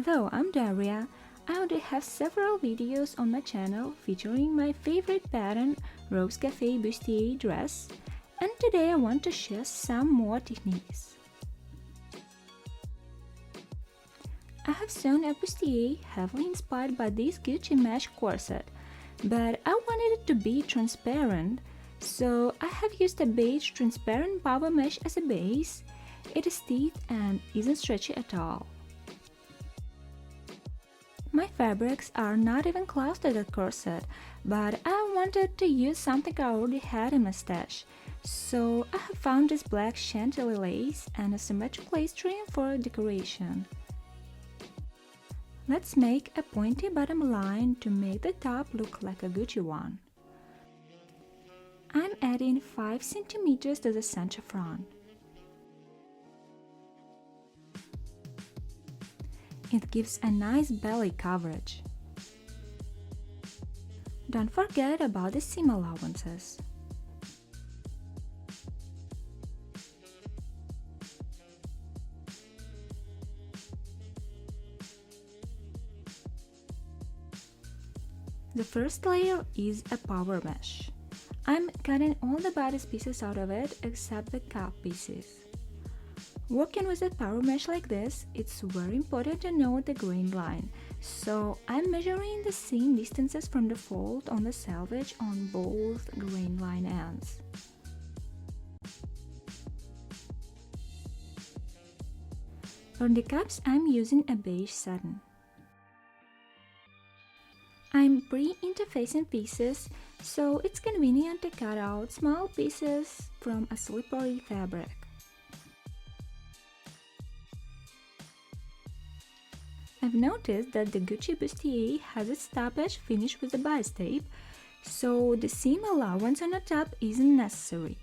Hello, I'm Daria. I already have several videos on my channel featuring my favorite pattern Rose Cafe Bustier dress, and today I want to share some more techniques. I have sewn a bustier heavily inspired by this Gucci mesh corset, but I wanted it to be transparent, so I have used a beige transparent power mesh as a base. It is thick and isn't stretchy at all. My fabrics are not even close to the corset, but I wanted to use something I already had in my stash. So I have found this black chantilly lace and a symmetric lace trim for decoration. Let's make a pointy bottom line to make the top look like a Gucci one. I'm adding 5 centimeters to the center front. It gives a nice belly coverage. Don't forget about the seam allowances. The first layer is a power mesh. I'm cutting all the bodice pieces out of it except the cup pieces. Working with a power mesh like this, it's very important to know the grain line, so I'm measuring the seam distances from the fold on the selvage on both grain line ends. For the cups, I'm using a beige satin. I'm pre-interfacing pieces, so it's convenient to cut out small pieces from a slippery fabric. I've noticed that the Gucci bustier has its top edge finished with a bias tape, so the seam allowance on the top isn't necessary.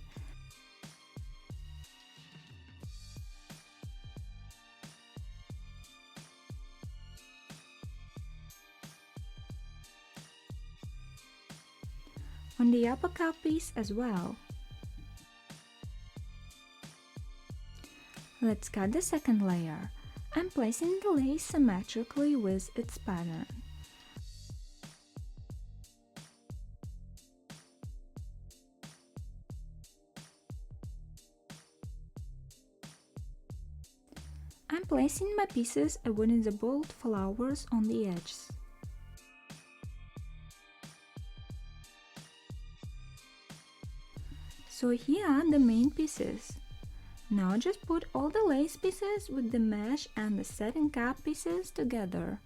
On the upper cup piece as well. Let's cut the second layer. I'm placing the lace symmetrically with its pattern. I'm placing my pieces within the bold flowers on the edges. So here are the main pieces. Now just put all the lace pieces with the mesh and the satin cap pieces together.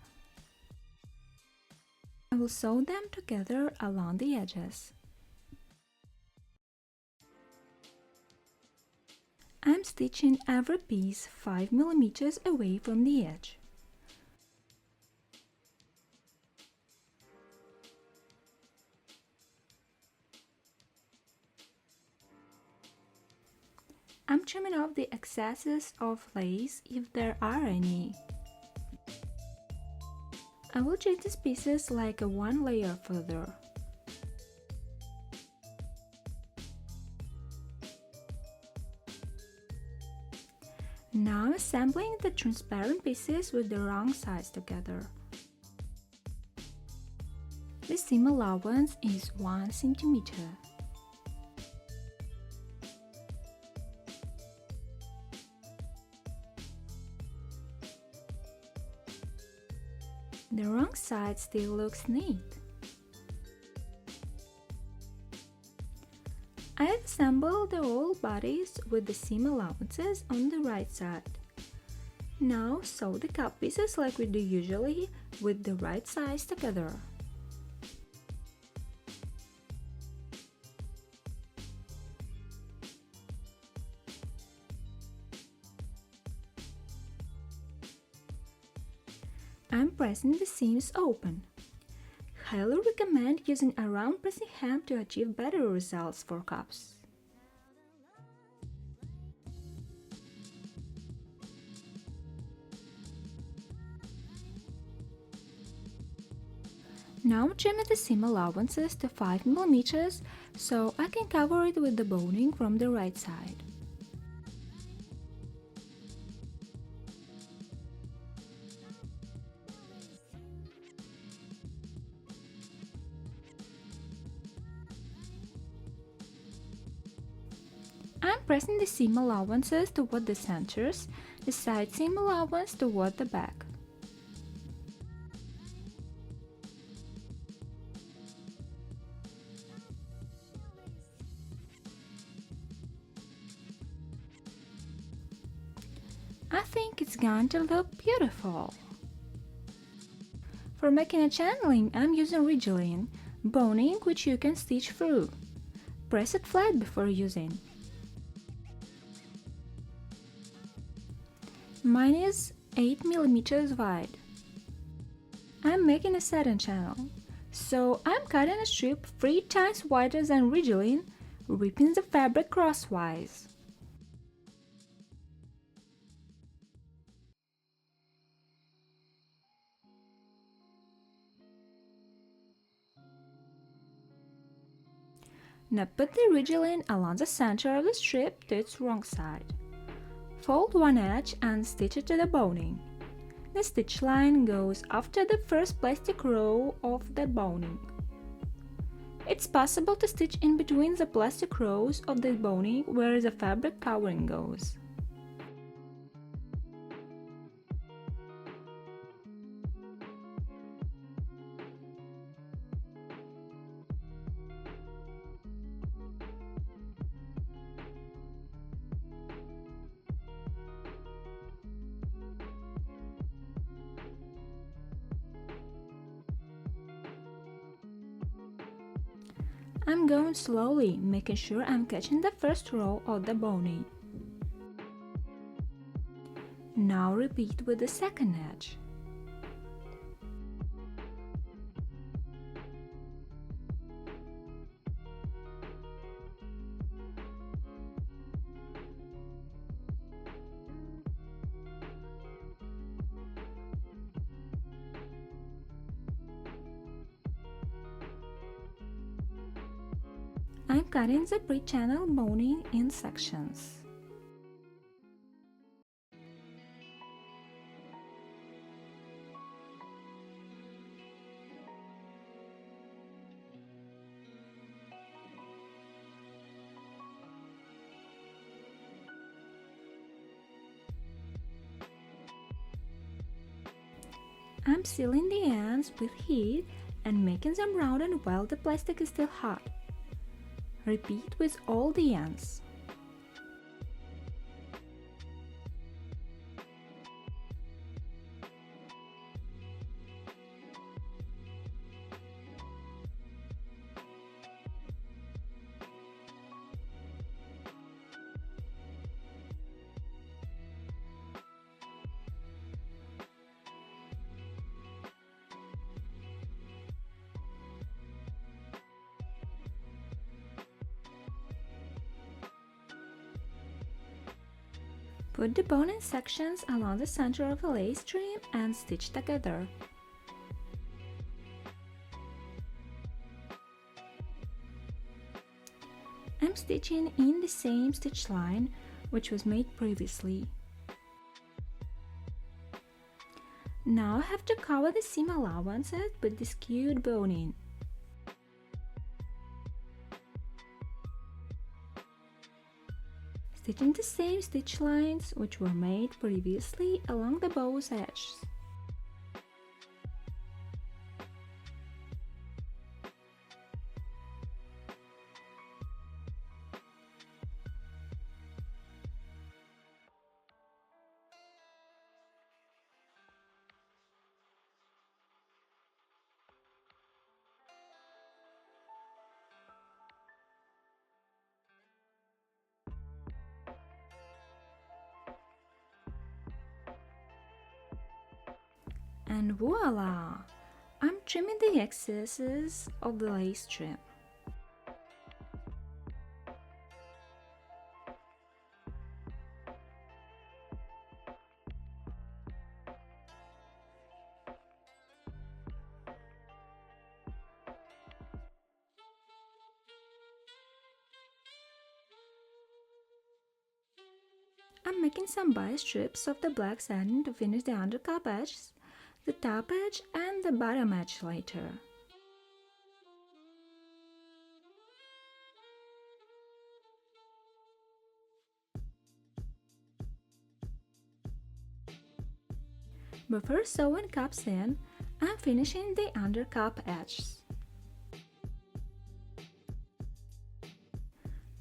I will sew them together along the edges. I'm stitching every piece 5 mm away from the edge. I'm trimming off the excesses of lace if there are any. I will treat these pieces like a one layer further. Now I'm assembling the transparent pieces with the wrong sides together. The seam allowance is 1 centimeter. The wrong side still looks neat. I have assembled the whole bodice with the seam allowances on the right side. Now sew the cup pieces like we do usually with the right sides together. I'm pressing the seams open. Highly recommend using a round pressing hand to achieve better results for cups. Now I'm trimming the seam allowances to 5 mm so I can cover it with the boning from the right side. pressing the seam allowances toward the centers, the side seam allowance toward the back. I think it's going to look beautiful. For making a channeling, I'm using rigilene, boning which you can stitch through. Press it flat before using. Mine is 8 mm wide. I'm making a satin channel, so I'm cutting a strip 3 times wider than rigilene, ripping the fabric crosswise. Now put the rigilene along the center of the strip to its wrong side. Fold one edge and stitch it to the boning. The stitch line goes after the first plastic row of the boning. It's possible to stitch in between the plastic rows of the boning where the fabric covering goes. I'm going slowly, making sure I'm catching the first row of the boning. Now repeat with the second edge. I'm cutting the pre-channel boning in sections. I'm sealing the ends with heat and making them rounded while the plastic is still hot. Repeat with all the ends. Put the boning sections along the center of the lace trim and stitch together. I'm stitching in the same stitch line which was made previously. Now I have to cover the seam allowances with the skewed boning. Stitching the same stitch lines which were made previously along the bow's edges. And voila! I'm trimming the excesses of the lace trim. I'm making some bias strips of the black satin to finish the undercup edges, the top edge and the bottom edge later. Before sewing cups in, I'm finishing the under cup edges.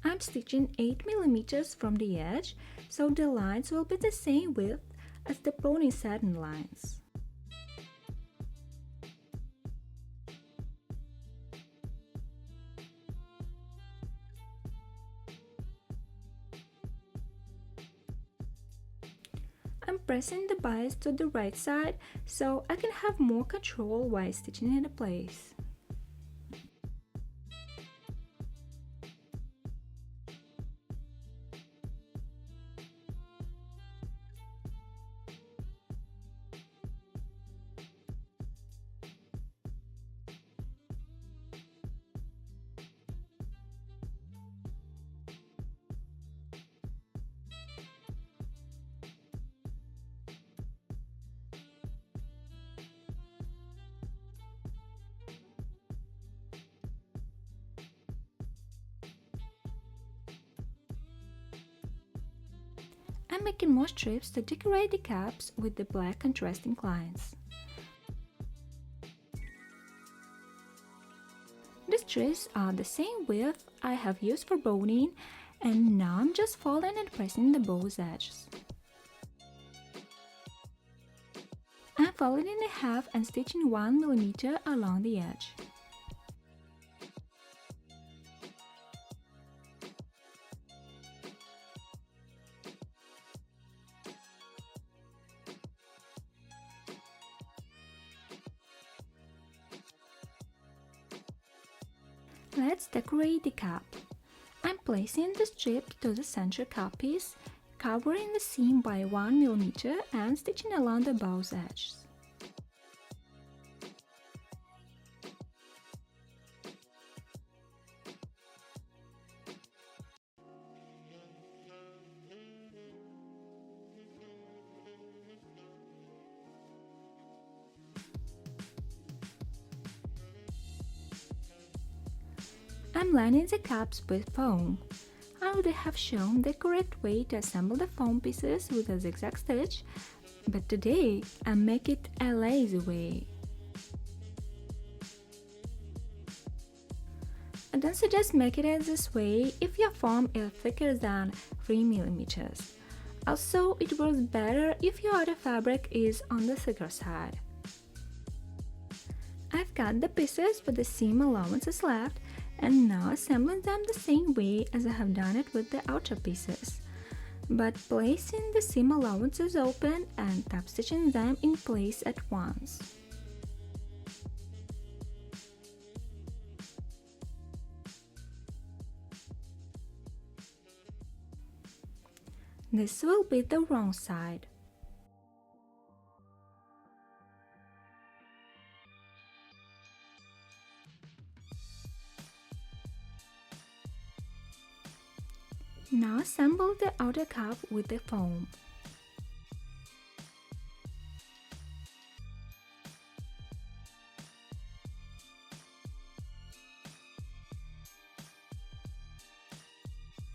I'm stitching 8 mm from the edge, so the lines will be the same width as the pony satin lines. I'm pressing the bias to the right side so I can have more control while stitching it in place. I'm making more strips to decorate the caps with the black contrasting lines. The strips are the same width I have used for boning, and now I'm just folding and pressing the bow's edges. I'm folding in half and stitching 1 mm along the edge. Let's decorate the cap. I'm placing the strip to the center cap piece, covering the seam by 1 mm and stitching along the bow's edges. I'm lining the caps with foam. I would have shown the correct way to assemble the foam pieces with a zigzag stitch, but today I make it a lazy way. I don't suggest making it this way if your foam is thicker than 3 mm. Also, it works better if your other fabric is on the thicker side. I've cut the pieces with the seam allowances left and now assembling them the same way as I have done it with the outer pieces, but placing the seam allowances open and tap stitching them in place at once. This will be the wrong side. Now assemble the outer cup with the foam.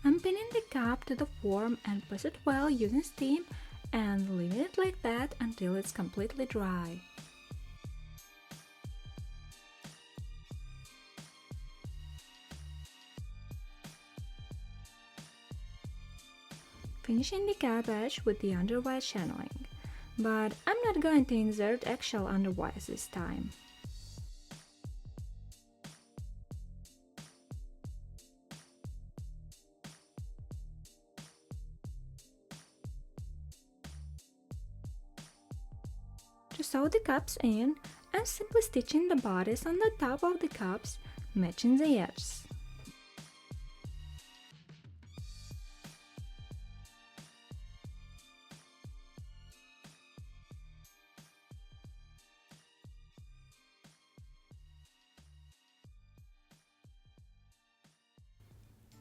I'm pinning the cap to the form and press it well using steam and leaving it like that until it's completely dry. Finishing the cap edge with the underwire channeling, but I'm not going to insert eggshell underwires this time. To sew the cups in, I'm simply stitching the bodice on the top of the cups, matching the edges.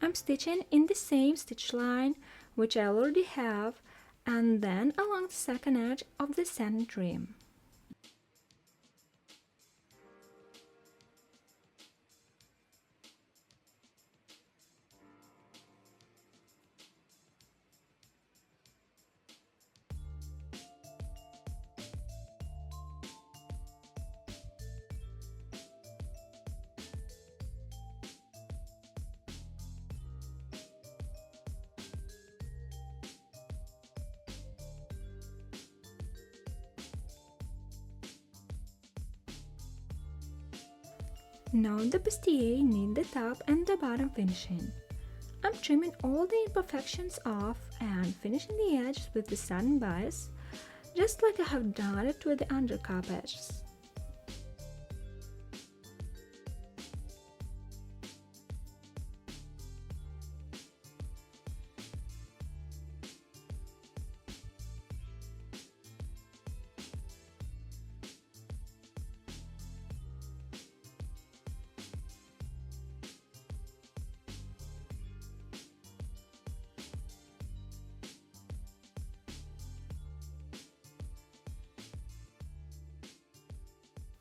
I'm stitching in the same stitch line, which I already have, and then along the second edge of the satin trim. Now the bustier need the top and the bottom finishing. I'm trimming all the imperfections off and finishing the edges with the satin bodice, just like I have done it with the undercup edges.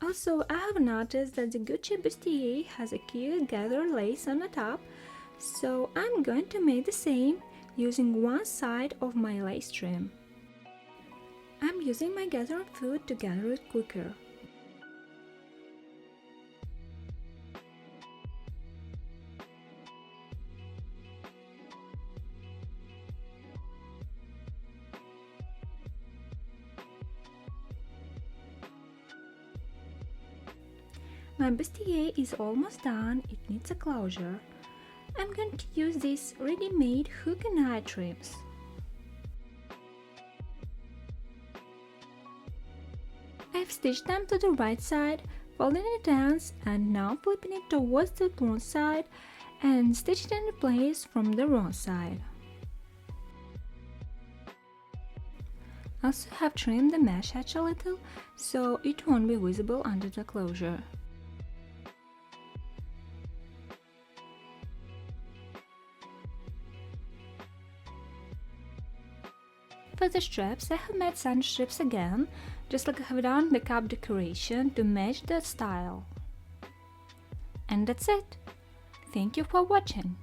Also, I have noticed that the Gucci bustier has a cute gather lace on the top, so I'm going to make the same using one side of my lace trim. I'm using my gathering foot to gather it quicker. My bustier is almost done, it needs a closure. I'm going to use these ready-made hook and eye trims. I've stitched them to the right side, folding it ends, and now flipping it towards the wrong side and stitched it in place from the wrong side. I also have trimmed the mesh edge a little, so it won't be visible under the closure. For the straps, I have made satin strips again, just like I have done the cup decoration to match the style. And that's it. Thank you for watching.